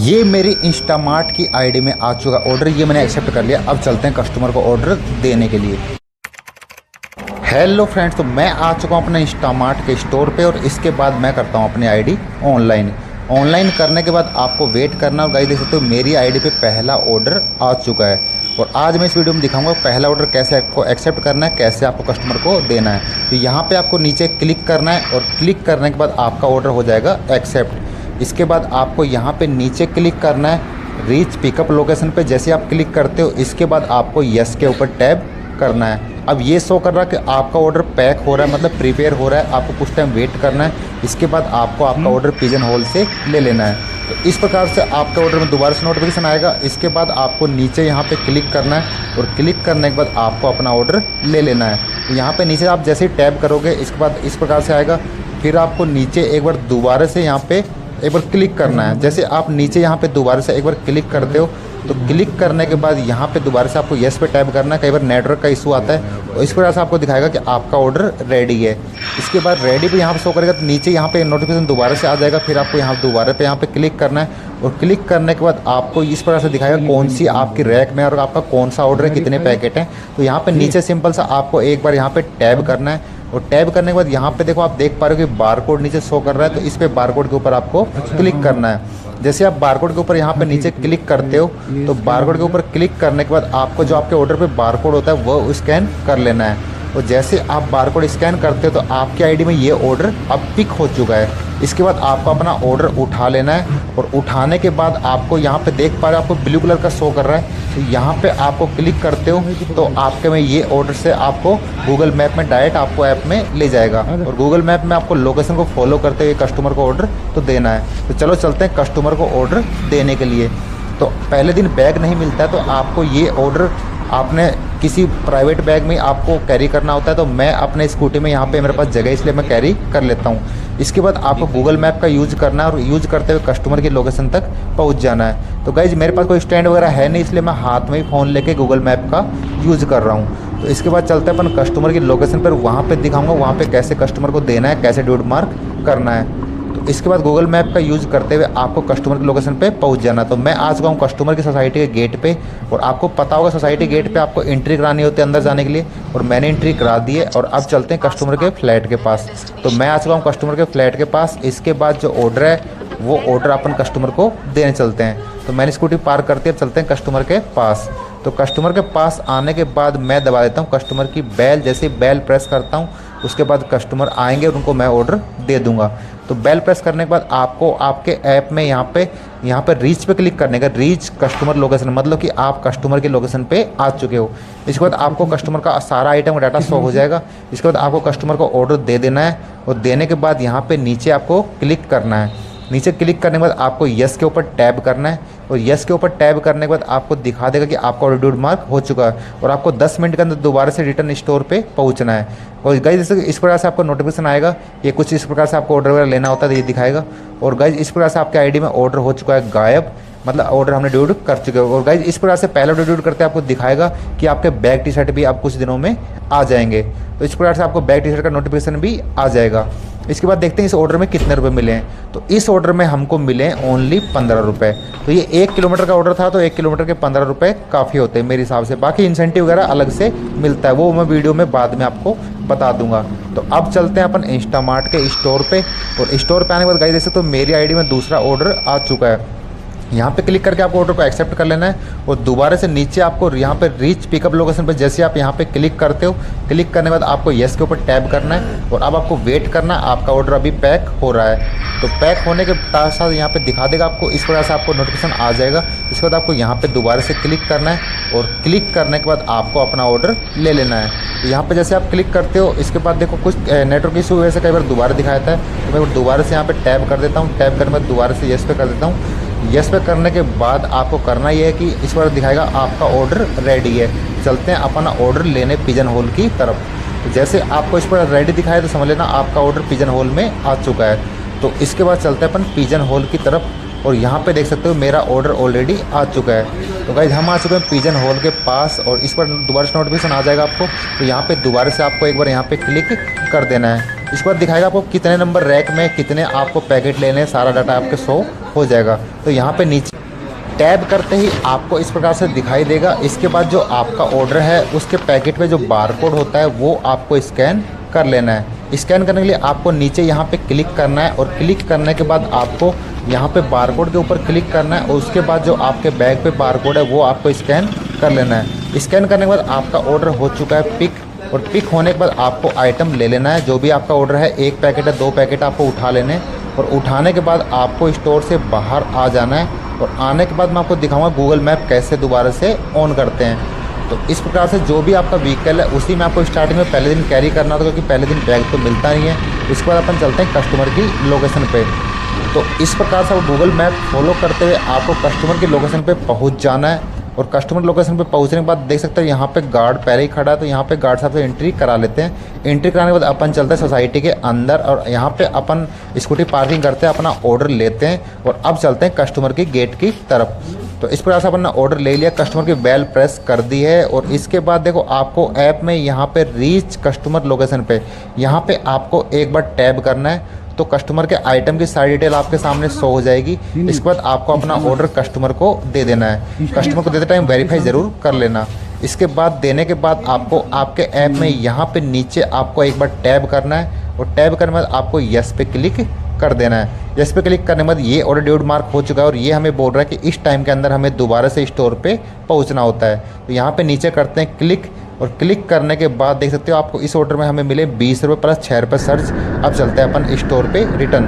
ये मेरी इंस्टामार्ट की आईडी में आ चुका ऑर्डर, ये मैंने एक्सेप्ट कर लिया। अब चलते हैं कस्टमर को ऑर्डर देने के लिए। हेलो फ्रेंड्स, तो मैं आ चुका हूँ अपने इंस्टामार्ट के स्टोर पे और इसके बाद मैं करता हूँ अपनी आईडी ऑनलाइन करने के बाद आपको वेट करना। और गाइस देख सकते हो मेरी आईडी पे पहला ऑर्डर आ चुका है और आज मैं इस वीडियो में दिखाऊंगा पहला ऑर्डर कैसे आपको एक्सेप्ट करना है, कैसे आपको कस्टमर को देना है। तो यहाँ पे आपको नीचे क्लिक करना है और क्लिक करने के बाद आपका ऑर्डर हो जाएगा एक्सेप्ट। इसके बाद आपको यहाँ पे नीचे क्लिक करना है रीच पिकअप लोकेशन पे। जैसे आप क्लिक करते हो इसके बाद आपको यस के ऊपर टैब करना है। अब ये शो कर रहा है कि आपका ऑर्डर पैक हो रहा है, मतलब प्रिपेयर हो रहा है, आपको कुछ टाइम वेट करना है। इसके बाद आपको आपका ऑर्डर पिजन होल से ले लेना है। तो इस प्रकार से आपके ऑर्डर में दोबारा से नोटिफिकेशन आएगा। इसके बाद आपको नीचे यहाँ पे क्लिक करना है और क्लिक करने के बाद आपको अपना ऑर्डर ले लेना है। तो यहाँ पे नीचे आप जैसे ही टैब करोगे इसके बाद इस प्रकार से आएगा। फिर आपको नीचे एक बार दोबारा से यहाँ पे एक बार क्लिक करना है। जैसे आप नीचे यहाँ पे दोबारा से एक बार क्लिक करते हो तो क्लिक करने के बाद यहाँ पे दोबारा से आपको यस पे टैप करना है। कई बार नेटवर्क का इशू आता है तो इस प्रकार से आपको दिखाएगा कि आपका ऑर्डर रेडी है। इसके बाद रेडी पे यहाँ पे शो करेगा तो नीचे यहाँ पे नोटिफिकेशन दोबारा से आ जाएगा। फिर आपको यहाँ दोबारा पे यहाँ पे क्लिक करना है और क्लिक करने के बाद आपको इस प्रकार से दिखाएगा कौन सी आपकी रैक में और आपका कौन सा ऑर्डर है, कितने पैकेट हैं। तो यहाँ पे नीचे सिंपल सा आपको एक बार यहाँ पे टैब करना है और टैब करने के बाद यहाँ पे देखो आप देख पा रहे हो कि बारकोड नीचे शो कर रहा है। तो इस पे बारकोड के ऊपर आपको क्लिक करना है। जैसे आप बारकोड के ऊपर यहाँ पे नीचे क्लिक करते हो तो बारकोड के ऊपर क्लिक करने के बाद आपको जो आपके ऑर्डर पे बारकोड होता है वो स्कैन कर लेना है। और जैसे आप बारकोड स्कैन करते हो तो आपकी आईडी में ये ऑर्डर अब पिक हो चुका है। इसके बाद आपको अपना ऑर्डर उठा लेना है और उठाने के बाद आपको यहाँ पे देख पा रहे हो आपको ब्लू कलर का शो कर रहा है। तो यहाँ पे आपको क्लिक करते हो तो आपके में ये ऑर्डर से आपको गूगल मैप में डायरेक्ट आपको ऐप में ले जाएगा और गूगल मैप में आपको लोकेशन को फॉलो करते हुए कस्टमर को ऑर्डर तो देना है। तो चलो चलते हैं कस्टमर को ऑर्डर देने के लिए। तो पहले दिन बैग नहीं मिलता है तो आपको ये ऑर्डर आपने किसी प्राइवेट बैग में आपको कैरी करना होता है। तो मैं अपने स्कूटी में यहाँ पे मेरे पास जगह इसलिए मैं कैरी कर लेता हूँ। इसके बाद आपको गूगल मैप का यूज़ करना है और यूज़ करते हुए कस्टमर की लोकेशन तक पहुँच जाना है। तो गाइज मेरे पास कोई स्टैंड वगैरह है नहीं इसलिए मैं हाथ में ही फ़ोन लेके गूगल मैप का यूज़ कर रहा हूँ। तो इसके बाद चलते हैं अपन कस्टमर की लोकेशन पर, वहाँ पर दिखाऊँगा वहाँ पर कैसे कस्टमर को देना है, कैसे ड्यूड मार्क करना है। तो इसके बाद गूगल मैप का यूज़ करते हुए आपको कस्टमर की लोकेशन पे पहुंच जाना। तो मैं आ चुका हूँ कस्टमर की सोसाइटी के गेट पे और आपको पता होगा सोसाइटी गेट पे आपको एंट्री करानी होती है अंदर जाने के लिए और मैंने एंट्री करा दी है। और अब चलते हैं कस्टमर के फ्लैट के पास। तो मैं आ चुका हूँ कस्टमर के फ्लैट के पास। इसके बाद जो ऑर्डर है वो ऑर्डर अपन कस्टमर को देने चलते हैं। तो मैंने स्कूटी पार्क करती है, चलते हैं कस्टमर के पास। तो कस्टमर के पास आने के बाद मैं दबा देता हूँ कस्टमर की बेल। जैसे ही बेल प्रेस करता हूँ उसके बाद कस्टमर आएंगे और उनको मैं ऑर्डर दे दूंगा। तो बेल प्रेस करने के बाद आपको आपके ऐप में यहाँ पे रीच पे क्लिक करने का, रीच कस्टमर लोकेशन, मतलब कि आप कस्टमर की लोकेशन पे आ चुके हो। इसके बाद आपको कस्टमर का सारा आइटम का डाटा शो हो जाएगा। इसके बाद आपको कस्टमर को ऑर्डर दे देना है और देने के बाद यहाँ पे नीचे आपको क्लिक करना है। नीचे क्लिक करने के बाद आपको यस के ऊपर टैब करना है और यस के ऊपर टैब करने के बाद आपको दिखा देगा कि आपका ऑर्डर ड्यूड मार्क हो चुका है और आपको 10 मिनट के अंदर दोबारा से रिटर्न स्टोर पे पहुंचना है। और गाइज इस प्रकार से आपको नोटिफिकेशन आएगा, ये कुछ इस प्रकार से आपको ऑर्डर वगैरह लेना होता है तो ये दिखाएगा। और गाइज इस प्रकार से आपके आईडी में ऑर्डर हो चुका है गायब, मतलब ऑर्डर हमने ड्यूड कर चुके हैं। और गाइज इस प्रकार से पहले ऑर्डर ड्यूड करते आपको दिखाएगा कि आपके बैग टी शर्ट भी आप कुछ दिनों में आ जाएंगे। तो इस प्रकार से आपको बैग टी शर्ट का नोटिफिकेशन भी आ जाएगा। इसके बाद देखते हैं इस ऑर्डर में कितने रुपए मिले हैं। तो इस ऑर्डर में हमको मिले ओनली 15 रुपये। तो ये 1 किलोमीटर का ऑर्डर था तो 1 किलोमीटर के 15 रुपये काफ़ी होते हैं मेरे हिसाब से। बाकी इंसेंटिव वगैरह अलग से मिलता है, वो मैं वीडियो में बाद में आपको बता दूंगा। तो अब चलते हैं अपन इंस्टामार्ट के स्टोर पे और स्टोर पे आने के बाद गाइस देख सकते हो मेरी आईडी में दूसरा ऑर्डर आ चुका है। यहाँ पे क्लिक करके आपको ऑर्डर को एक्सेप्ट कर लेना है और दोबारा से नीचे आपको यहाँ पे रीच पिकअप लोकेशन पर जैसे आप यहाँ पे क्लिक करते हो, क्लिक करने के बाद आपको यस के ऊपर टैब करना है और अब आपको वेट करना है। आपका ऑर्डर अभी पैक हो रहा है। तो पैक होने के साथ यहाँ पे दिखा देगा आपको, इस प्रकार से आपको नोटिफिकेशन आ जाएगा। इसके बाद आपको यहाँ पे दोबारा से क्लिक करना है और क्लिक करने के बाद आपको अपना ऑर्डर ले लेना है। तो यहाँ पे जैसे आप क्लिक करते हो इसके बाद देखो कुछ नेटवर्क इशू वजह से कई बार दोबारा दिखाता है। तो मैं दोबारा से यहाँ पे टैब कर देता हूँ, टैब करने के बाद दोबारा से यस पे कर देता हूँ। यस पे करने के बाद आपको करना ये है कि इस बार दिखाएगा आपका ऑर्डर रेडी है। चलते हैं अपना ऑर्डर लेने पिजन होल की तरफ। तो जैसे आपको इस पर रेडी दिखाए तो समझ लेना आपका ऑर्डर पिजन होल में आ चुका है। तो इसके बाद चलते हैं अपन पिजन होल की तरफ और यहाँ पे देख सकते हो मेरा ऑर्डर ऑलरेडी आ चुका है। तो गाइज हम आ चुके हैं पिजन होल के पास और इस पर दोबारा से नोटिफिकेशन आ जाएगा आपको। तो यहाँ पे दोबारा से आपको एक बार यहाँ पे क्लिक कर देना है। इसके बाद दिखाएगा आपको कितने नंबर रैक में कितने आपको पैकेट लेने हैं, सारा डाटा आपके शो हो जाएगा। तो यहाँ पे नीचे टैब करते ही आपको इस प्रकार से दिखाई देगा। इसके बाद जो आपका ऑर्डर है उसके पैकेट पे जो बारकोड होता है वो आपको स्कैन कर लेना है। स्कैन करने के लिए आपको नीचे यहाँ पे क्लिक करना है और क्लिक करने के बाद आपको यहाँ पे बारकोड के ऊपर क्लिक करना है और उसके बाद जो आपके बैग पे बारकोड है वो आपको स्कैन कर लेना है। स्कैन करने के बाद आपका ऑर्डर हो चुका है पिक, और पिक होने के बाद आपको आइटम ले लेना है। जो भी आपका ऑर्डर है, 1 पैकेट है 2 पैकेट आपको उठा लेने हैं और उठाने के बाद आपको स्टोर से बाहर आ जाना है। और आने के बाद मैं आपको दिखाऊंगा गूगल मैप कैसे दोबारा से ऑन करते हैं। तो इस प्रकार से जो भी आपका व्हीकल है उसी में आपको स्टार्टिंग में पहले दिन कैरी करना होगा, क्योंकि पहले दिन बैग तो मिलता नहीं है। इसके बाद अपन चलते हैं कस्टमर की लोकेशन पे। तो इस प्रकार से गूगल मैप फॉलो करते हुए आपको कस्टमर की लोकेशन पे पहुंच जाना है। और कस्टमर लोकेशन पे पहुंचने के बाद देख सकते हैं यहाँ पे गार्ड पहले ही खड़ा है, तो यहाँ पे गार्ड साहब से एंट्री करा लेते हैं। एंट्री कराने के बाद अपन चलते हैं सोसाइटी के अंदर और यहाँ पे अपन स्कूटी पार्किंग करते हैं, अपना ऑर्डर लेते हैं और अब चलते हैं कस्टमर की गेट की तरफ। तो इस प्रकार से अपन ने ऑर्डर ले लिया, कस्टमर की बेल प्रेस कर दी है और इसके बाद देखो आपको ऐप में यहाँ पे रीच कस्टमर लोकेशन पे यहाँ पे आपको एक बार टैब करना है। तो कस्टमर के आइटम की सारी डिटेल आपके सामने शो हो जाएगी। इसके बाद आपको अपना ऑर्डर कस्टमर को दे देना है। कस्टमर को देते टाइम वेरीफाई ज़रूर कर लेना। इसके बाद देने के बाद आपको आपके ऐप में यहाँ पे नीचे आपको एक बार टैब करना है और टैब करने के बाद आपको यस पे क्लिक कर देना है। यस पे क्लिक करने के बाद ये ऑर्डर ड्यूड मार्क हो चुका है और ये हमें बोल रहा है कि इस टाइम के अंदर हमें दोबारा से स्टोर पे पहुंचना होता है। तो यहाँ पे नीचे करते हैं क्लिक और क्लिक करने के बाद देख सकते हो आपको इस ऑर्डर में हमें मिले 20 रुपये प्लस 6 रुपये सर्च। अब चलते हैं अपन स्टोर पे रिटर्न।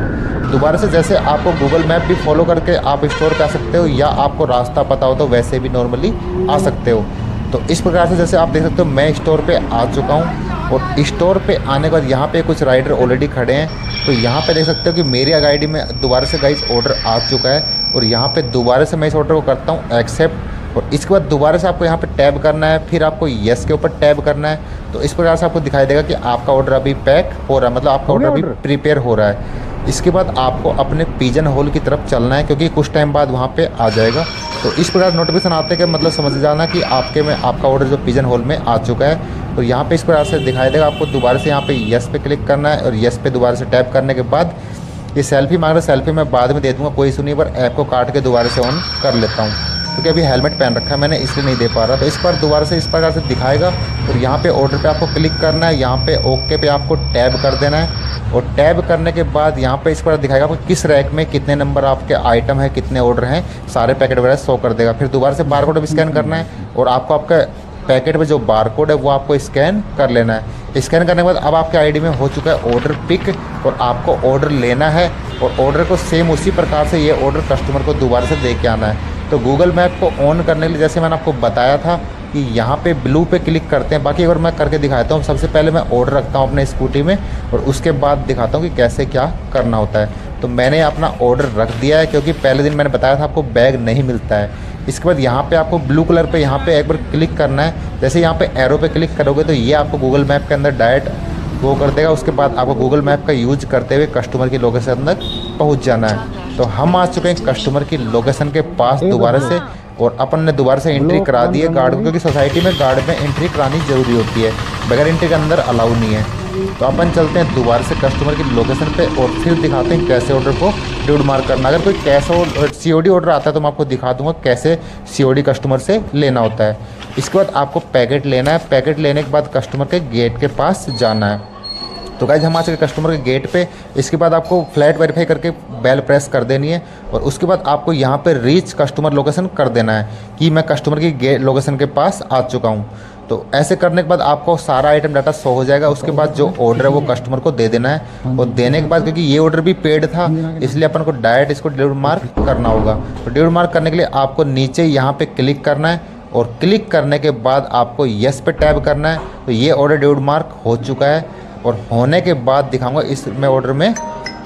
दोबारा से जैसे आपको गूगल मैप भी फॉलो करके आप स्टोर पे आ सकते हो या आपको रास्ता पता हो तो वैसे भी नॉर्मली आ सकते हो। तो इस प्रकार से जैसे आप देख सकते हो मैं स्टोर पे आ चुका हूँ और स्टोर पे आने के बाद यहाँ पे कुछ राइडर ऑलरेडी खड़े हैं। तो यहाँ पे देख सकते हो कि मेरी आईडी में दोबारा से गाइस ऑर्डर आ चुका है और यहाँ पे दोबारा से मैं इस ऑर्डर को करता हूँ एक्सेप्ट और इसके बाद दोबारा से आपको यहाँ पे टैब करना है, फिर आपको यस के ऊपर टैब करना है। तो इस प्रकार से आपको दिखाई देगा कि आपका ऑर्डर अभी पैक हो रहा है, मतलब आपका ऑर्डर अभी प्रिपेयर हो रहा है। इसके बाद आपको अपने पिजन होल की तरफ चलना है क्योंकि कुछ टाइम बाद वहाँ पे आ जाएगा। तो इस प्रकार नोटिफिकेशन आते हैं कि मतलब समझ जाना कि आपके में आपका ऑर्डर जो पिजन होल में आ चुका है। तो यहाँ पे इस प्रकार से दिखाई देगा, आपको दोबारा से यहाँ पे यस पे क्लिक करना है और यस पे दोबारा से टैप करने के बाद ये सेल्फी मांग रहा है। सेल्फी मैं बाद में दे दूँगा, कोई इशू नहीं, पर ऐप को काट के दोबारा से ऑन कर लेता हूँ क्योंकि अभी हेलमेट पहन रखा है मैंने, इसलिए नहीं दे पा रहा। तो इस पर दोबारा से इस प्रकार से दिखाएगा और यहाँ पे ऑर्डर पे आपको क्लिक करना है, यहाँ पे ओके पे आपको टैब कर देना है और टैब करने के बाद यहाँ पे इस पर दिखाएगा आपको किस रैक में कितने नंबर आपके आइटम है, कितने ऑर्डर हैं, सारे पैकेट वगैरह शो कर देगा। फिर दोबारा से बारकोड भी स्कैन करना है और आपको आपका पैकेट में जो बारकोड है वो आपको स्कैन कर लेना है। स्कैन करने के बाद अब आपके आईडी में हो चुका है ऑर्डर पिक और आपको ऑर्डर लेना है और ऑर्डर को सेम उसी प्रकार से ये ऑर्डर कस्टमर को दोबारा से दे के आना है। तो गूगल मैप को ऑन करने के लिए जैसे मैंने आपको बताया था कि यहाँ पे ब्लू पे क्लिक करते हैं। बाकी अगर मैं करके दिखाता हूँ, सबसे पहले मैं ऑर्डर रखता हूँ अपने स्कूटी में और उसके बाद दिखाता हूँ कि कैसे क्या करना होता है। तो मैंने अपना ऑर्डर रख दिया है क्योंकि पहले दिन मैंने बताया था आपको बैग नहीं मिलता है। इसके बाद यहाँ पे आपको ब्लू कलर पे यहाँ पे एक बार क्लिक करना है। जैसे यहाँ पे एरो पे क्लिक करोगे तो ये आपको गूगल मैप के अंदर डायरेक्ट वो कर देगा। उसके बाद आपको गूगल मैप का यूज करते हुए कस्टमर की लोकेशन तक पहुँच जाना है। तो हम आ चुके हैं कस्टमर की लोकेशन के पास दोबारा से और अपन ने दोबारा से एंट्री करा दी है गार्ड को, क्योंकि सोसाइटी में गार्ड में एंट्री करानी ज़रूरी होती है, बगैर एंट्री के अंदर अलाउ नहीं है। तो अपन चलते हैं दोबारा से कस्टमर की लोकेशन पे और फिर दिखाते हैं कैसे ऑर्डर को ड्यूड मार्क करना। अगर कोई कैश और COD ऑर्डर आता है तो मैं आपको दिखा दूंगा कैसे COD कस्टमर से लेना होता है। इसके बाद आपको पैकेट लेना है, पैकेट लेने के बाद कस्टमर के गेट के पास जाना है। तो गाइस हम आ चुके कस्टमर के गेट पे। इसके बाद आपको फ्लैट वेरीफाई करके बेल प्रेस कर देनी है और उसके बाद आपको यहाँ पे रीच कस्टमर लोकेशन कर देना है कि मैं कस्टमर की गेट लोकेशन के पास आ चुका हूँ। तो ऐसे करने के बाद आपको सारा आइटम डाटा शो हो जाएगा। उसके बाद जो ऑर्डर है वो कस्टमर को दे देना है और देने के बाद क्योंकि ये ऑर्डर भी पेड था इसलिए अपन को डायरेक्ट इसको ड्यूड मार्क करना होगा। तो ड्यूड मार्क करने के लिए आपको नीचे यहाँ पे क्लिक करना है और क्लिक करने के बाद आपको यस पे टैब करना है। तो ये ऑर्डर ड्यूड मार्क हो चुका है और होने के बाद दिखाऊंगा इसमें ऑर्डर में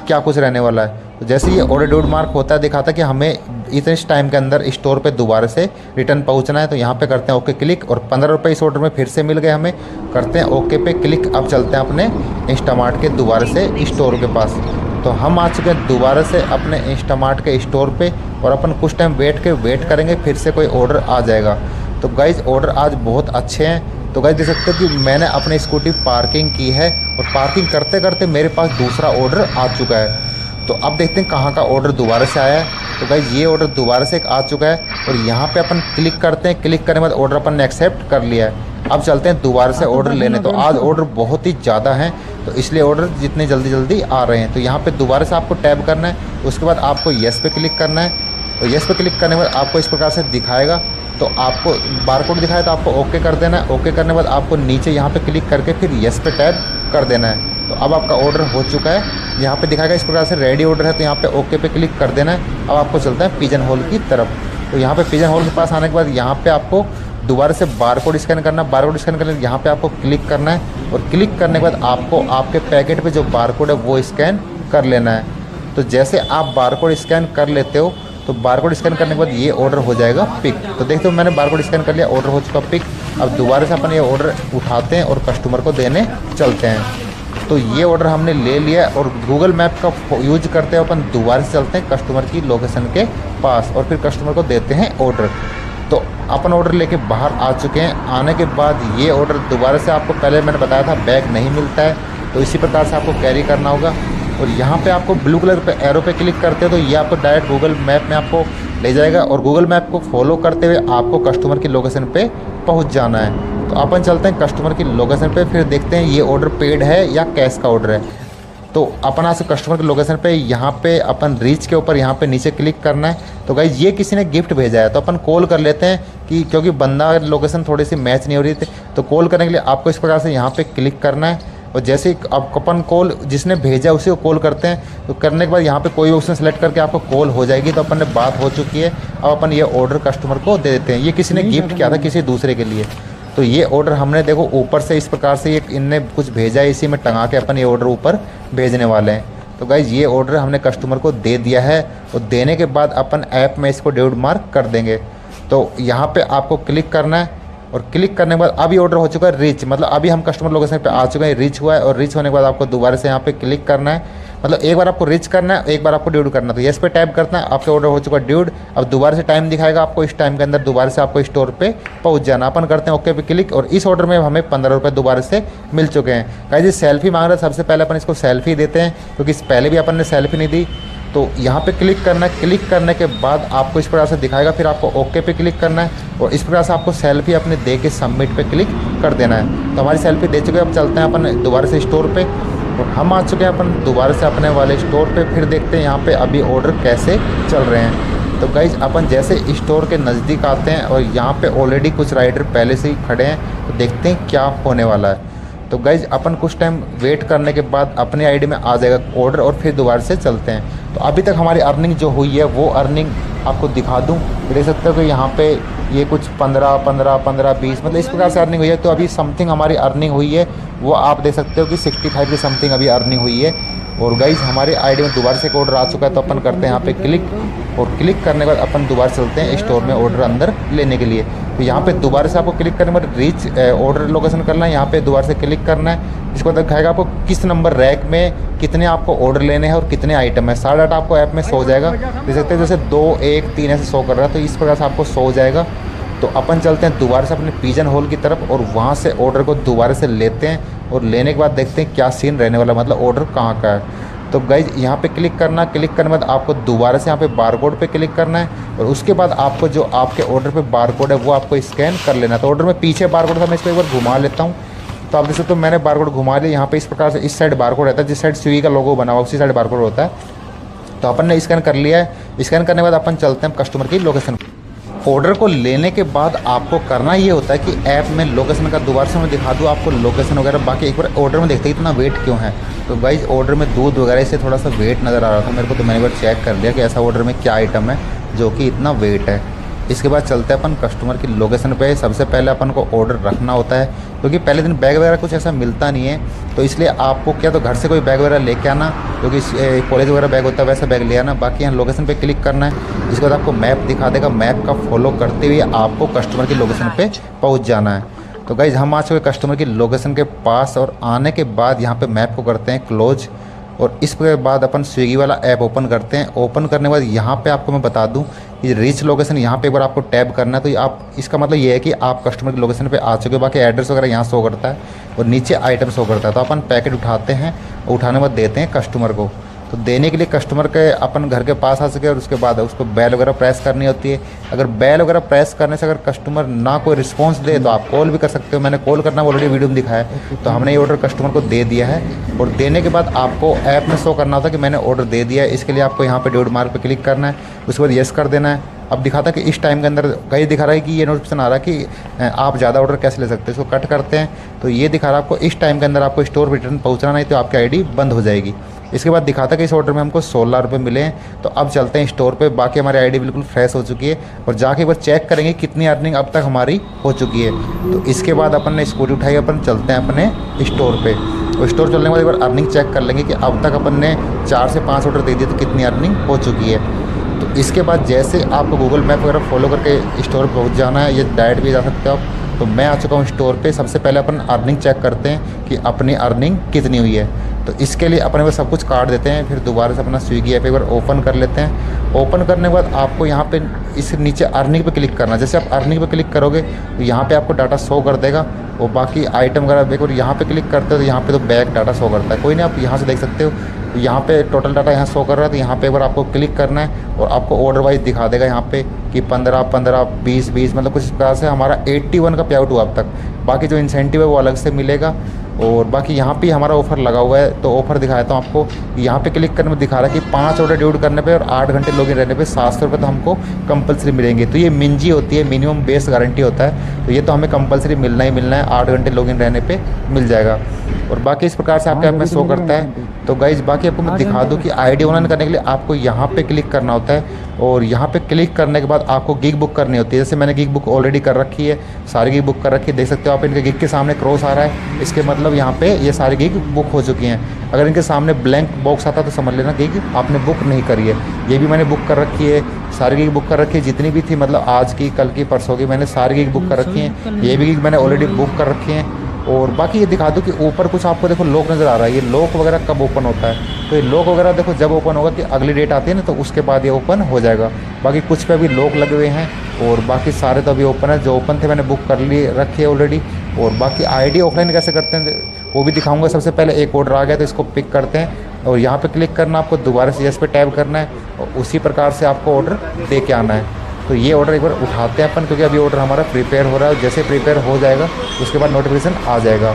क्या कुछ रहने वाला है। तो जैसे ये ऑर्डर ड्यूड मार्क होता है दिखाता है कि हमें इतने टाइम के अंदर स्टोर पे दोबारा से रिटर्न पहुंचना है। तो यहाँ पे करते हैं ओके क्लिक और 15 रुपये इस ऑर्डर में फिर से मिल गए हमें। करते हैं ओके पे क्लिक। अब चलते हैं अपने इंस्टामार्ट के दोबारा से स्टोर के पास। तो हम आ चुके हैं दोबारा से अपने इंस्टामार्ट के स्टोर पे और अपन कुछ टाइम वेट करेंगे, फिर से कोई ऑर्डर आ जाएगा। तो गाइज़ ऑर्डर आज बहुत अच्छे हैं। तो गाइस देख सकते हो कि मैंने अपनी स्कूटी पार्किंग की है और पार्किंग करते करते मेरे पास दूसरा ऑर्डर आ चुका है। तो अब देखते हैं कहाँ का ऑर्डर दोबारा से आया है। तो गाइज ये ऑर्डर दोबारा से एक आ चुका है और यहाँ पे अपन क्लिक करते हैं। क्लिक करने के बाद ऑर्डर अपन ने एक्सेप्ट कर लिया है। अब चलते हैं दोबारा से ऑर्डर लेने। तो आज ऑर्डर बहुत ही ज़्यादा हैं, तो इसलिए ऑर्डर जितने जल्दी आ रहे हैं। तो यहाँ पे दोबारा से आपको टैब करना है, उसके बाद आपको येस पे क्लिक करना है। तो येस पे क्लिक करने के बाद आपको इस प्रकार से दिखाएगा। तो आपको बारकोड दिखाया तो आपको ओके कर देना है। ओके करने के बाद आपको नीचे यहाँ पे क्लिक करके फिर येस पे टैब कर देना है। तो अब आपका ऑर्डर हो चुका है। यहाँ पे दिखाएगा इस प्रकार से रेडी ऑर्डर है, तो यहाँ पे ओके पे क्लिक कर देना है। अब आपको चलता है पिजन होल की तरफ। तो यहाँ पे पिजन होल के पास आने के बाद यहाँ पे आपको दोबारा से बारकोड स्कैन करना है। बारकोड स्कैन करने यहाँ पे आपको क्लिक करना है और क्लिक करने के बाद आपको आपके पैकेट पे जो बारकोड है वो स्कैन कर लेना है। तो जैसे आप बारकोड स्कैन कर लेते हो तो बारकोड स्कैन करने के बाद ये ऑर्डर हो जाएगा पिक। तो देखते हो मैंने बारकोड स्कैन कर लिया, ऑर्डर हो चुका पिक। अब दोबारा से अपन ये ऑर्डर उठाते हैं और कस्टमर को देने चलते हैं। तो ये ऑर्डर हमने ले लिया और गूगल मैप का यूज करते हुए अपन दोबारा से चलते हैं कस्टमर की लोकेशन के पास और फिर कस्टमर को देते हैं ऑर्डर। तो अपन ऑर्डर लेके बाहर आ चुके हैं। आने के बाद ये ऑर्डर दोबारा से आपको पहले मैंने बताया था बैग नहीं मिलता है, तो इसी प्रकार से आपको कैरी करना होगा। और यहाँ पे आपको ब्लू कलर पे एरो पे क्लिक करते हो तो ये आपको डायरेक्ट गूगल मैप में आपको ले जाएगा और गूगल मैप को फॉलो करते हुए आपको कस्टमर की लोकेशन पे पहुँच जाना है। तो अपन चलते हैं कस्टमर की लोकेशन पे, फिर देखते हैं ये ऑर्डर पेड है या कैश का ऑर्डर है। तो अपन आज कस्टमर की लोकेशन पे यहाँ पे अपन रीच के ऊपर यहाँ पे नीचे क्लिक करना है। तो गाइज ये किसी ने गिफ्ट भेजा है, तो अपन कॉल कर लेते हैं कि क्योंकि बंदा लोकेशन थोड़ी सी मैच नहीं हो रही थी। तो कॉल करने के लिए आपको इस प्रकार से यहाँ पे क्लिक करना है और जैसे ही अब अपन कॉल जिसने भेजा उसी को कॉल करते हैं। तो करने के बाद यहाँ पे कोई ऑप्शन सेलेक्ट करके आपको कॉल हो जाएगी। तो अपन ने बात हो चुकी है। अब अपन ये ऑर्डर कस्टमर को दे देते हैं। ये किसी ने गिफ्ट किया था किसी दूसरे के लिए। तो ये ऑर्डर हमने देखो ऊपर से इस प्रकार से ये इनने कुछ भेजा है, इसी में टंगा के अपन ये ऑर्डर ऊपर भेजने वाले हैं। तो गाइज ये ऑर्डर हमने कस्टमर को दे दिया है और देने के बाद अपन ऐप में इसको डेबिट मार्क कर देंगे। तो यहाँ पे आपको क्लिक करना है और क्लिक करने के बाद अभी ऑर्डर हो चुका है रीच, मतलब अभी हम कस्टमर लोकेशन पे आ चुके हैं, रीच हुआ है। और रीच होने के बाद आपको दोबारा से यहाँ पे क्लिक करना है, मतलब एक बार आपको रीच करना है, एक बार आपको ड्यूड करना है। तो येस पे टैप करना है, आपका ऑर्डर हो चुका है ड्यूड। अब दोबारा से टाइम दिखाएगा आपको, इस टाइम के अंदर दोबारा से आपको स्टोर पे पहुंच जाना। अपन करते हैं ओके पे क्लिक और इस ऑर्डर में हमें 15 रुपये दोबारा से मिल चुके हैं। गाइस सेल्फी मांग रहा है, सबसे पहले अपन इसको सेल्फी देते हैं क्योंकि पहले भी अपन ने सेल्फी नहीं दी। तो यहाँ पे क्लिक करना है, क्लिक करने के बाद आपको इस प्रकार से दिखाएगा, फिर आपको ओके पे क्लिक करना है और इस प्रकार से आपको सेल्फी अपने दे के सबमिट पे क्लिक कर देना है। तो हमारी सेल्फी दे चुके हैं। अब चलते हैं अपन दोबारा से स्टोर पे और हम आ चुके हैं अपन दोबारा से अपने वाले स्टोर पे। फिर देखते हैं यहाँ पे अभी ऑर्डर कैसे चल रहे हैं। तो गाइज अपन जैसे स्टोर के नज़दीक आते हैं और यहाँ पे ऑलरेडी कुछ राइडर पहले से ही खड़े हैं, तो देखते हैं क्या होने वाला है। तो गाइज अपन कुछ टाइम वेट करने के बाद अपनी आईडी में आ जाएगा ऑर्डर और फिर दोबारा से चलते हैं। तो अभी तक हमारी अर्निंग जो हुई है वो अर्निंग आपको दिखा दूँ। देख सकते हो कि यहाँ पे ये कुछ 15, 15, 15, 20 मतलब इस प्रकार से अर्निंग हुई है। तो अभी समथिंग हमारी अर्निंग हुई है वो आप देख सकते हो कि 65 की समथिंग अभी अर्निंग हुई है। और गाइज हमारे आईडी में दोबारा से एक ऑर्डर आ चुका है। तो अपन करते हैं यहाँ पे क्लिक और क्लिक करने के बाद अपन दोबारा चलते हैं स्टोर में ऑर्डर अंदर लेने के लिए। तो यहाँ पे दोबारा से आपको क्लिक करने के बाद रीच ऑर्डर लोकेशन करना है, यहाँ पे दोबारा से क्लिक करना है। इसको दिखाएगा आपको किस नंबर रैक में कितने आपको ऑर्डर लेने हैं और कितने आइटम है। सारा डाटा आपको ऐप में शो हो जाएगा। देख सकते हैं जैसे 2, 1, 3 ऐसे शो कर रहा है, तो इस प्रकार से आपको शो हो जाएगा। तो अपन चलते हैं दोबारा से अपने पिजन होल की तरफ और वहाँ से ऑर्डर को दोबारा से लेते हैं और लेने के बाद देखते हैं क्या सीन रहने वाला, मतलब ऑर्डर कहाँ का है। तो गाइज यहाँ पे क्लिक करना, क्लिक करने के बाद आपको दोबारा से यहाँ पे बारकोड पे क्लिक करना है और उसके बाद आपको जो आपके ऑर्डर पे बारकोड है वो आपको स्कैन कर लेना है। तो ऑर्डर में पीछे बारकोड था, मैं इसको एक बार घुमा लेता हूँ। तो आप देख सकते हो मैंने बारकोड घुमा लिया। यहाँ पे इस प्रकार से इस साइड बारकोड रहता है, जिस साइड स्विगी का लोगो बना हुआ उसी साइड बारकोड होता है। तो अपन ने स्कैन कर लिया है। स्कैन करने के बाद अपन चलते हैं कस्टमर की लोकेशन। ऑर्डर को लेने के बाद आपको करना ये होता है कि ऐप में लोकेशन का दोबारा से मैं दिखा दूँ आपको लोकेशन वगैरह। बाकी एक बार ऑर्डर में देखते हैं इतना वेट क्यों है। तो गाइज ऑर्डर में दूध वगैरह से थोड़ा सा वेट नज़र आ रहा था मेरे को, तो मैंने एक बार चेक कर लिया कि ऐसा ऑर्डर में क्या आइटम है जो कि इतना वेट है। इसके बाद चलते हैं अपन कस्टमर की लोकेशन पे। सबसे पहले अपन को ऑर्डर रखना होता है क्योंकि पहले दिन बैग वगैरह कुछ ऐसा मिलता नहीं है। तो इसलिए आपको क्या तो घर से कोई बैग वगैरह लेके आना, क्योंकि कॉलेज वगैरह बैग होता है वैसा बैग ले आना। बाकी यहाँ लोकेशन पे क्लिक करना है। इसके बाद आपको मैप दिखा देगा, मैप का फॉलो करते हुए आपको कस्टमर की लोकेशन पे पहुँच जाना है। तो गाइज हम आ चुके कस्टमर की लोकेशन के पास और आने के बाद यहाँ पे मैप को करते हैं क्लोज और इसके बाद अपन स्विगी वाला ऐप ओपन करते हैं। ओपन करने के बाद यहाँ पे आपको मैं बता दूँ कि रीच लोकेशन यहाँ पे एक बार आपको टैब करना है। तो आप इसका मतलब ये है कि आप कस्टमर की लोकेशन पे आ चुके हो। बाकी एड्रेस वगैरह यहाँ शो करता है और नीचे आइटम शो करता है। तो अपन पैकेट उठाते हैं, उठाने के बाद देते हैं कस्टमर को। तो देने के लिए कस्टमर के अपन घर के पास आ सके और उसके बाद उसको बेल वगैरह प्रेस करनी होती है। अगर बेल वगैरह प्रेस करने से अगर कस्टमर ना कोई रिस्पॉन्स दे तो आप कॉल भी कर सकते हो। मैंने कॉल करना ऑलरेडी वीडियो में दिखाया है। तो हमने ये ऑर्डर कस्टमर को दे दिया है और देने के बाद आपको ऐप में शो करना होता है कि मैंने ऑर्डर दे दिया है। इसके लिए आपको यहाँ पर ड्यूड मार्क पर क्लिक करना है, उसके बाद येस कर देना है। अब दिखाता है कि इस टाइम के अंदर कहीं दिखा रहा है कि ये नोटिफिकेशन आ रहा है कि आप ज़्यादा ऑर्डर कैसे ले सकते हैं। इसको कट करते हैं तो ये दिखा रहा है आपको इस टाइम के अंदर आपको स्टोर रिटर्न पहुंचना, नहीं तो आपकी आईडी बंद हो जाएगी। इसके बाद दिखाता है कि इस ऑर्डर में हमको 16 रुपये मिले हैं। तो अब चलते हैं स्टोर पे। बाकी हमारी आईडी बिल्कुल फ्रेश हो चुकी है और जाके एक बार चेक करेंगे कितनी अर्निंग अब तक हमारी हो चुकी है। तो इसके बाद अपन ने स्कूटी उठाई, अपन चलते हैं अपने स्टोर पे। तो स्टोर चलने के बाद एक बार अर्निंग चेक कर लेंगे कि अब तक अपन ने 4 से 5 ऑर्डर दे दिए तो कितनी अर्निंग हो चुकी है। तो इसके बाद जैसे आपको गूगल मैप वगैरह फॉलो करके स्टोर पहुंच जाना है, ये डायरेक्ट भी जा सकते हो आप। तो मैं आ चुका हूँ स्टोर पे। सबसे पहले अपन अर्निंग चेक करते हैं कि अपनी अर्निंग कितनी हुई है। तो इसके लिए अपने को सब कुछ काट देते हैं, फिर दोबारा से अपना स्विगी ऐप एक बार ओपन कर लेते हैं। ओपन करने के बाद आपको यहाँ पे इस नीचे अर्निंग पे क्लिक करना है। जैसे आप अर्निंग पे क्लिक करोगे तो यहाँ पे आपको डाटा शो कर देगा और बाकी आइटम वगैरह और यहाँ पे क्लिक करते हो तो यहाँ पे तो बैक डाटा शो करता है। कोई नहीं, आप यहाँ से देख सकते हो। यहाँ पे टोटल डाटा यहाँ शो कर रहा है, तो यहाँ पे एक बार आपको क्लिक करना है और आपको ऑर्डर वाइज दिखा देगा यहाँ पे कि 15 15 20 20 मतलब कुछ प्रकार से हमारा 81 का पे आउट हुआ अब तक। बाकी जो इंसेंटिव है वो अलग से मिलेगा। और बाकी यहाँ पे हमारा ऑफ़र लगा हुआ है, तो ऑफ़र दिखाता हूँ आपको। यहाँ पे क्लिक करने में दिखा रहा है कि 5 ऑर्डर ड्यूड करने पे और 8 घंटे लॉगिन रहने पे 700 रुपये तो हमको कंपलसरी मिलेंगे। तो ये मिंजी होती है, मिनिमम बेस गारंटी होता है। तो ये तो हमें कंपलसरी मिलना ही मिलना है, 8 घंटे लॉगिन रहने पे मिल जाएगा। और बाकी इस प्रकार से आपके ऐप में शो करता है। तो गाइज बाकी आपको मैं दिखा दूँ कि आईडी ऑनलाइन करने के लिए आपको यहाँ पे क्लिक करना होता है और यहाँ पे क्लिक करने के बाद आपको गिग बुक करनी होती है। जैसे मैंने गिग बुक ऑलरेडी कर रखी है, सारी गिग बुक कर रखी है। देख सकते हो आप, इनके गिग के सामने क्रॉस आ रहा है, इसके मतलब यहाँ पे ये सारी गिग बुक हो चुकी हैं। अगर इनके सामने ब्लैंक बॉक्स आता तो समझ लेना गिग आपने बुक नहीं करी है। ये भी मैंने बुक कर रखी है, सारी गिग बुक कर रखी है जितनी भी थी, मतलब आज की, कल की, परसों की, मैंने सारी गिग बुक कर रखी हैं। ये भी गिग मैंने ऑलरेडी बुक कर रखी हैं। और बाकी ये दिखा दूँ कि ऊपर कुछ आपको देखो लॉक नज़र आ रहा है। ये लॉक वगैरह कब ओपन होता है, तो ये लॉक वगैरह देखो जब ओपन होगा कि अगली डेट आती है ना, तो उसके बाद ये ओपन हो जाएगा। बाकी कुछ पे अभी लॉक लगे हुए हैं और बाकी सारे तो अभी ओपन है। जो ओपन थे मैंने बुक कर लिए रखे है ऑलरेडी। और बाकी आईडी ऑफलाइन कैसे करते हैं वो भी दिखाऊंगा। सबसे पहले एक ऑर्डर आ गया तो इसको पिक करते हैं और यहाँ पे क्लिक करना, आपको दोबारा से यस पे टैप करना है और उसी प्रकार से आपको ऑर्डर दे के आना है। तो ये ऑर्डर एक बार उठाते हैं अपन, क्योंकि अभी ऑर्डर हमारा प्रिपेयर हो रहा है। जैसे प्रिपेयर हो जाएगा उसके बाद नोटिफिकेशन आ जाएगा।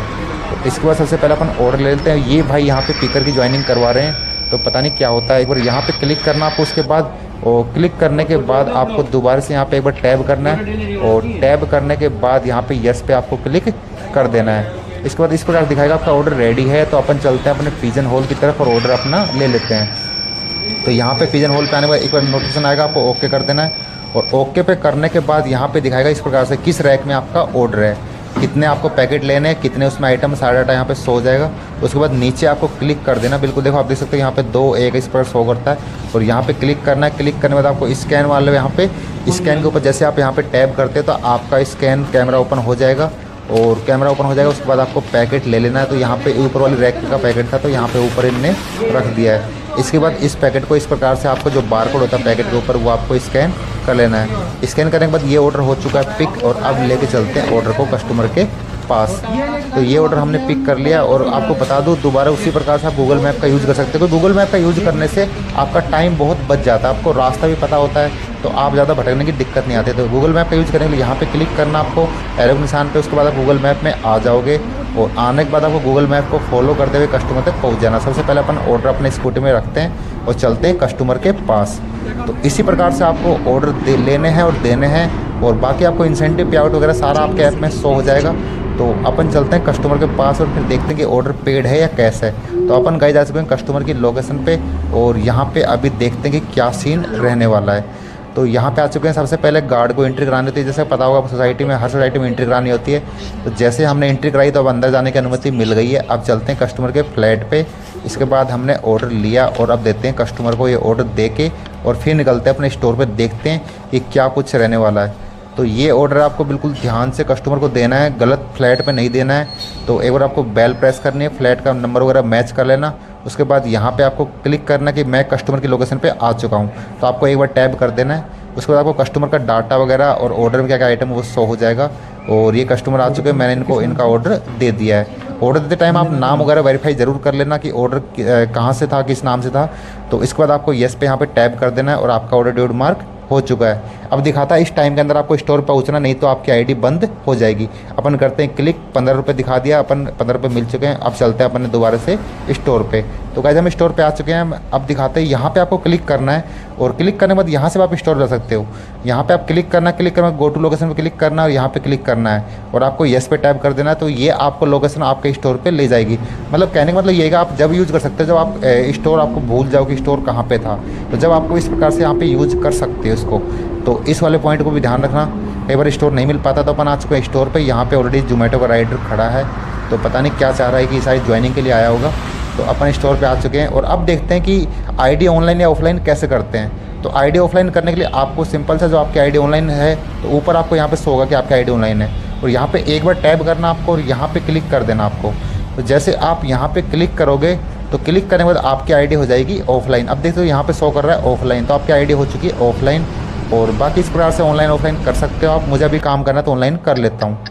तो इसके बाद सबसे पहले अपन ऑर्डर ले लेते हैं। ये भाई यहाँ पे पिकर की ज्वाइनिंग करवा रहे हैं, तो पता नहीं क्या होता है। एक बार यहाँ पे क्लिक करना आपको, उसके बाद और क्लिक करने के बाद आपको दोबारा से यहाँ पे एक बार टैब करना है और टैब करने के बाद यहाँ पे यस पे आपको क्लिक कर देना है। इसके बाद इस प्रकार दिखाएगा आपका ऑर्डर रेडी है। तो अपन चलते हैं अपने पिजन होल की तरफ और ऑर्डर अपना ले लेते हैं। तो यहाँ पे पिजन होल पे आने के बाद एक बार नोटिफिकेशन आएगा, आपको ओके कर देना है और ओके पे करने के बाद यहाँ पे दिखाएगा इस प्रकार से किस रैक में आपका ऑर्डर है, कितने आपको पैकेट लेने हैं, कितने उसमें आइटम, सारा डाटा यहाँ पे शो हो जाएगा। उसके बाद नीचे आपको क्लिक कर देना। बिल्कुल देखो आप देख सकते हो यहाँ पे 2 1 इस पर शो करता है और यहाँ पे क्लिक करना है। क्लिक करने के बाद आपको स्कैन वाले यहाँ पे स्कैन के ऊपर जैसे आप यहाँ पे टैप करते हैं तो आपका स्कैन कैमरा ओपन हो जाएगा और कैमरा ओपन हो जाएगा। उसके बाद आपको पैकेट ले लेना है। तो यहाँ पे ऊपर वाली रैक का पैकेट था तो यहाँ पे ऊपर इनने रख दिया है। इसके बाद इस पैकेट को इस प्रकार से आपको जो बारकोड होता है पैकेट के ऊपर वो आपको स्कैन कर लेना है। स्कैन करने के बाद ये ऑर्डर हो चुका है पिक और अब लेके चलते हैं ऑर्डर को कस्टमर के पास। तो ये ऑर्डर हमने पिक कर लिया और आपको बता दूं दोबारा उसी प्रकार से आप गूगल मैप का यूज़ कर सकते हो। तो गूगल मैप का यूज़ करने से आपका टाइम बहुत बच जाता है, आपको रास्ता भी पता होता है तो आप ज़्यादा भटकने की दिक्कत नहीं आती। तो गूगल मैप का यूज़ करने के लिए यहाँ पे क्लिक करना आपको एरो के निशान पे, उसके बाद आप गूगल मैप में आ जाओगे और आने के बाद आपको गूगल मैप को फॉलो करते हुए कस्टमर तक पहुँच जाना। सबसे पहले अपन ऑर्डर अपने स्कूटी में रखते हैं और चलते हैं कस्टमर के पास। तो इसी प्रकार से आपको ऑर्डर लेने हैं और देने हैं और बाकी आपको इंसेंटिव पे आउट वगैरह सारा आपके ऐप में शो हो जाएगा। तो अपन चलते हैं कस्टमर के पास और फिर देखते हैं कि ऑर्डर पेड है या कैश है। तो अपन गाइस जा चुके हैं कस्टमर की लोकेशन पे और यहाँ पे अभी देखते हैं कि क्या सीन रहने वाला है। तो यहाँ पे आ चुके हैं। सबसे पहले गार्ड को एंट्री करानी होती है, जैसे पता होगा सोसाइटी में हर सोसाइटी में एंट्री करानी होती है। तो जैसे हमने एंट्री कराई तो अब अंदर जाने की अनुमति मिल गई है। अब चलते हैं कस्टमर के फ्लैट पे। इसके बाद हमने ऑर्डर लिया और अब देते हैं कस्टमर को ये ऑर्डर दे के और फिर निकलते हैं अपने स्टोर पर, देखते हैं कि क्या कुछ रहने वाला है। तो ये ऑर्डर आपको बिल्कुल ध्यान से कस्टमर को देना है, गलत फ्लैट पे नहीं देना है। तो एक बार आपको बेल प्रेस करनी है, फ्लैट का नंबर वगैरह मैच कर लेना। उसके बाद यहाँ पे आपको क्लिक करना कि मैं कस्टमर की लोकेशन पे आ चुका हूँ, तो आपको एक बार टैब कर देना है। उसके बाद आपको कस्टमर का डाटा वगैरह और ऑर्डर में क्या क्या आइटम वो शो हो जाएगा। और ये कस्टमर आ चुके हैं, मैंने इनको इनका ऑर्डर दे दिया है। ऑर्डर देते टाइम आप नाम वगैरह वेरीफाई ज़रूर कर लेना कि ऑर्डर कहाँ से था, किस नाम से था। तो इसके बाद आपको येस पे यहाँ पे टैप कर देना है और आपका ऑर्डर ड्यूड मार्क हो चुका है। अब दिखाता है इस टाइम के अंदर आपको स्टोर पहुंचना, नहीं तो आपकी आईडी बंद हो जाएगी। अपन करते हैं क्लिक, 15 रुपये दिखा दिया, अपन 15 रुपये मिल चुके हैं। अब चलते हैं अपन दोबारा से स्टोर पे। तो गाइस हम स्टोर पे आ चुके हैं। अब दिखाते हैं यहाँ पे आपको क्लिक करना है और क्लिक करने के बाद यहाँ से आप स्टोर जा सकते हो। यहाँ पे आप क्लिक करना गो टू लोकेशन पे क्लिक करना है और यहाँ पे क्लिक करना है और आपको येस पे टैप कर देना है। तो ये आपको लोकेशन आपके स्टोर पे ले जाएगी। मतलब कहने का मतलब ये है कि आप जब यूज़ कर सकते हो, जब आप स्टोर आपको भूल जाओ कि स्टोर कहाँ पे था, तो जब आपको इस प्रकार से यहाँ पे यूज़ कर सकते हो इसको। तो इस वाले पॉइंट को भी ध्यान रखना। कई बार स्टोर नहीं मिल पाता, तो अपन आ चुके हैं स्टोर पे। यहाँ पे ऑलरेडी जोमेटो का राइडर खड़ा है, तो पता नहीं क्या चाह रहा है कि शायद ज्वाइनिंग के लिए आया होगा। तो अपन स्टोर पे आ चुके हैं और अब देखते हैं कि आईडी ऑनलाइन या ऑफलाइन कैसे करते हैं। तो आईडी ऑफलाइन करने के लिए आपको सिंपल सा, जो आपकी आईडी ऑनलाइन है तो ऊपर आपको यहाँ पे शो होगा कि आपकी आईडी ऑनलाइन है, और यहाँ पे एक बार टैप करना आपको और यहाँ पे क्लिक कर देना आपको। तो जैसे आप यहाँ पे क्लिक करोगे तो क्लिक करने के बाद आपकी आईडी हो जाएगी ऑफलाइन। अब देखते हो यहाँ पे शो कर रहा है ऑफलाइन, तो आपकी आईडी हो चुकी है ऑफलाइन। और बाकी इस प्रकार से ऑनलाइन ऑफलाइन कर सकते हो आप। मुझे अभी काम करना है तो ऑनलाइन कर लेता हूँ।